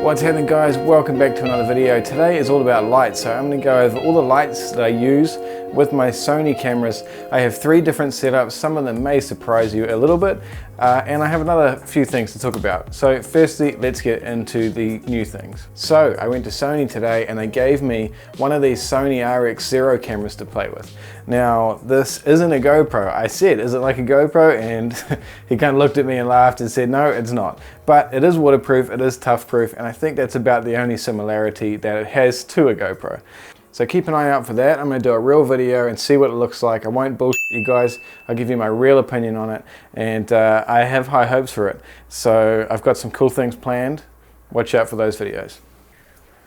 What's happening, guys? Welcome back to another video. Today is all about lights, so I'm going to go over all the lights that I use with my Sony cameras. I have 3 different setups. Some of them may surprise you a little bit, and I have another few things to talk about. So firstly, let's get into the new things. So I went to Sony today and they gave me one of these Sony RX0 cameras to play with. Now, this isn't a GoPro. I said, is it like a GoPro? And he kind of looked at me and laughed and said, no, it's not. But it is waterproof, it is tough proof, and I think that's about the only similarity that it has to a GoPro. So keep an eye out for that. I'm going to do a real video and see what it looks like. I won't bullshit you guys. I'll give you my real opinion on it, and I have high hopes for it. So I've got some cool things planned. Watch out for those videos.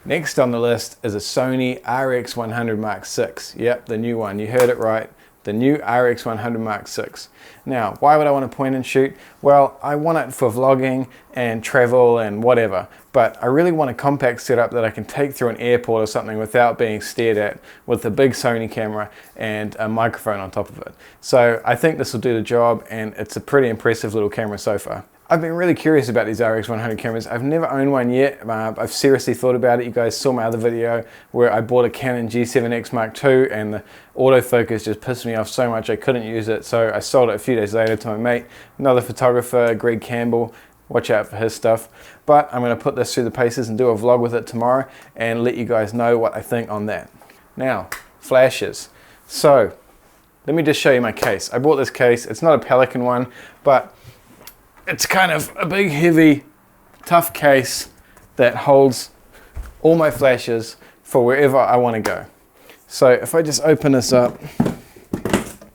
Next on the list is a Sony RX100VI. Yep, the new one. You heard it right. The new RX100VI. Now, why would I want to point and shoot? Well, I want it for vlogging and travel and whatever, but I really want a compact setup that I can take through an airport or something without being stared at, with a big Sony camera and a microphone on top of it. So I think this will do the job, and it's a pretty impressive little camera so far. I've been really curious about these RX100 cameras. I've never owned one yet. I've seriously thought about it. You guys saw my other video where I bought a Canon G7X Mark II and the autofocus just pissed me off so much I couldn't use it. So I sold it a few days later to my mate, another photographer, Greg Campbell. Watch out for his stuff. But I'm going to put this through the paces and do a vlog with it tomorrow and let you guys know what I think on that. Now, flashes. So let me just show you my case. I bought this case. It's not a Pelican one, but it's kind of a big, heavy, tough case that holds all my flashes for wherever I want to go. So if I just open this up.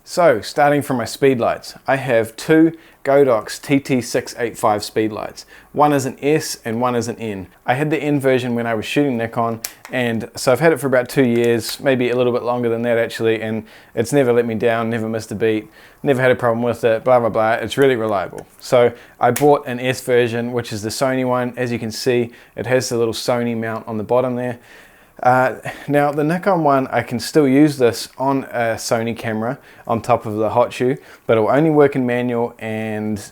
So starting from my speed lights, I have 2 Godox TT685 speed lights. One is an S and one is an N. I had the N version when I was shooting Nikon, and so I've had it for about 2 years, maybe a little bit longer than that actually, and it's never let me down, never missed a beat, never had a problem with it, blah blah blah. It's really reliable. So I bought an S version, which is the Sony one. As you can see, it has the little Sony mount on the bottom there. Now the Nikon one, I can still use this on a Sony camera on top of the hot shoe, but it will only work in manual, and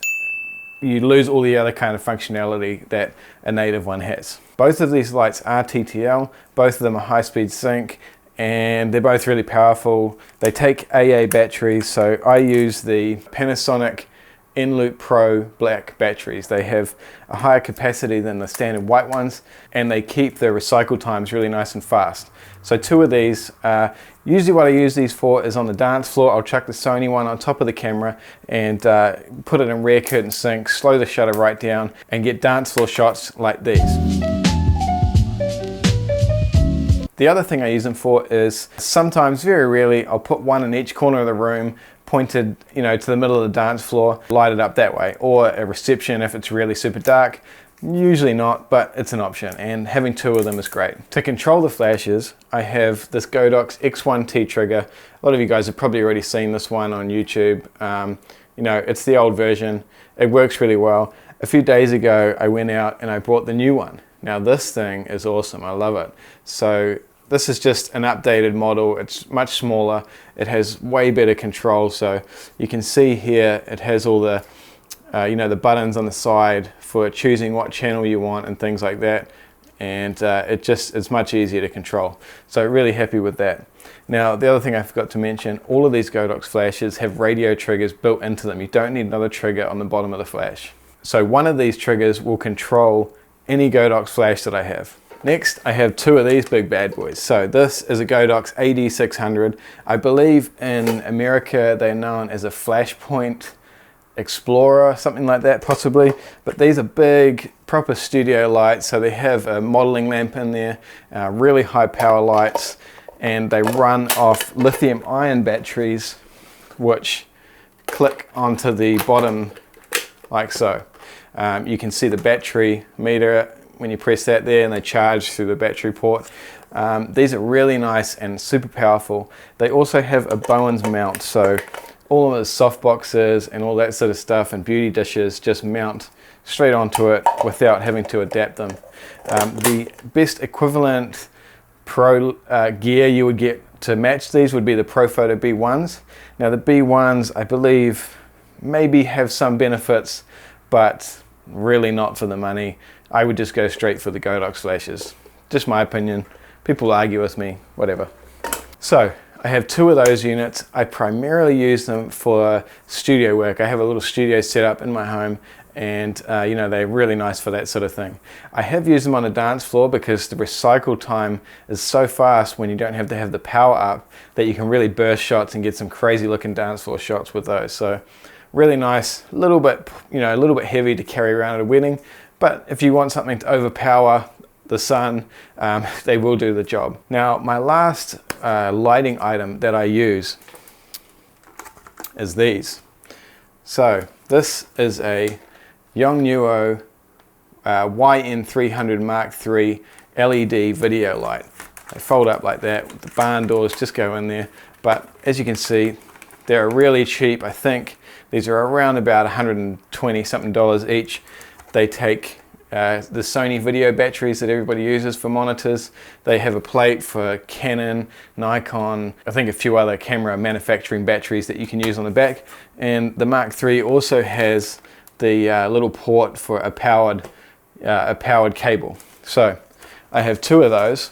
you lose all the other kind of functionality that a native one has. Both of these lights are TTL, both of them are high-speed sync, and they're both really powerful. They take AA batteries, so I use the Panasonic N-Loop Pro black batteries. They have a higher capacity than the standard white ones, and they keep the recycle times really nice and fast. So 2 of these, usually what I use these for is on the dance floor. I'll chuck the Sony one on top of the camera and put it in rear curtain sync, slow the shutter right down, and get dance floor shots like these. The other thing I use them for is sometimes, very rarely, I'll put one in each corner of the room, pointed, you know, to the middle of the dance floor, light it up that way, or a reception if it's really super dark. Usually not, but it's an option, and having 2 of them is great. To control the flashes, I have this Godox X1T trigger. A lot of you guys have probably already seen this one on YouTube. You know, it's the old version. It works really well. A few days ago, I went out and I bought the new one. Now this thing is awesome. I love it. So this is just an updated model. It's much smaller. It has way better control. So you can see here, it has all the, you know, the buttons on the side for choosing what channel you want and things like that. And it's much easier to control. So really happy with that. Now, the other thing I forgot to mention, all of these Godox flashes have radio triggers built into them. You don't need another trigger on the bottom of the flash. So one of these triggers will control any Godox flash that I have. Next, I have 2 of these big bad boys. So this is a Godox AD600. I believe in America they're known as a Flashpoint Explorer, something like that possibly. But these are big, proper studio lights. So they have a modeling lamp in there, really high power lights, and they run off lithium ion batteries, which click onto the bottom like so. You can see the battery meter when you press that there, and they charge through the battery port. These are really nice and super powerful. They also have a Bowens mount, so all of the soft boxes and all that sort of stuff and beauty dishes just mount straight onto it without having to adapt them. The best equivalent pro gear you would get to match these would be the Profoto B1s. Now the B1s, I believe, maybe have some benefits, but really not for the money. I would just go straight for the Godox flashes. Just my opinion. People argue with me, whatever. So I have two of those units. I primarily use them for studio work. I have a little studio set up in my home, and you know, they're really nice for that sort of thing. I have used them on a dance floor because the recycle time is so fast when you don't have to have the power up that you can really burst shots and get some crazy looking dance floor shots with those. So really nice, a little bit, you know, a little bit heavy to carry around at a wedding, but if you want something to overpower the sun, they will do the job. Now, my last lighting item that I use is these. So this is a Yongnuo YN300 Mark III LED video light. They fold up like that, the barn doors just go in there, but as you can see, they're really cheap. I think these are around about 120 something dollars each. They take the Sony video batteries that everybody uses for monitors. They have a plate for Canon, Nikon, I think a few other camera manufacturing batteries that you can use on the back. And the Mark III also has the little port for a powered cable. So I have two of those,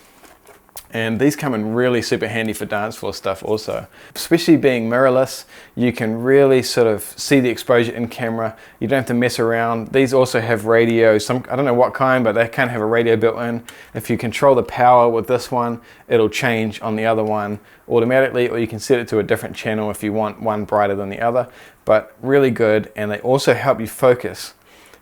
and these come in really super handy for dance floor stuff also. Especially being mirrorless, you can really sort of see the exposure in camera. You don't have to mess around. These also have radio, I don't know what kind, but they can have a radio built in. If you control the power with this one, it'll change on the other one automatically, or you can set it to a different channel if you want one brighter than the other. But really good, and they also help you focus.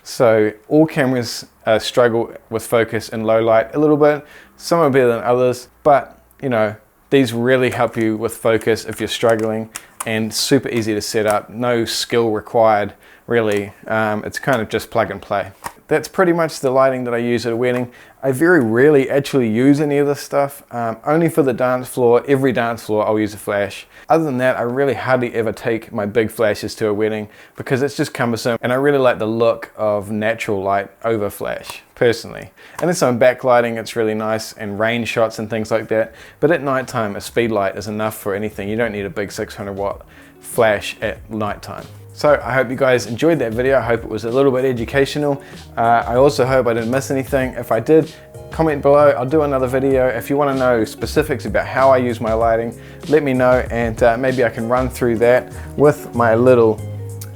So all cameras struggle with focus in low light a little bit. Some are better than others, but you know, these really help you with focus if you're struggling, and super easy to set up. No skill required, really. It's kind of just plug and play. That's pretty much the lighting that I use at a wedding. I very rarely actually use any of this stuff. Only for the dance floor. Every dance floor I'll use a flash. Other than that, I really hardly ever take my big flashes to a wedding because it's just cumbersome, and I really like the look of natural light over flash, personally. And then some backlighting, it's really nice, and rain shots and things like that. But at nighttime, a speed light is enough for anything. You don't need a big 600 watt flash at nighttime. So I hope you guys enjoyed that video. I hope it was a little bit educational. I also hope I didn't miss anything. If I did, comment below. I'll do another video. If you want to know specifics about how I use my lighting, let me know, and maybe I can run through that with my little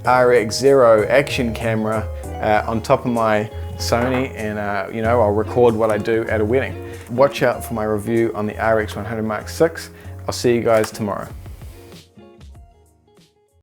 RX0 action camera on top of my Sony, and you know, I'll record what I do at a wedding. Watch out for my review on the RX100 Mark VI. I'll see you guys tomorrow.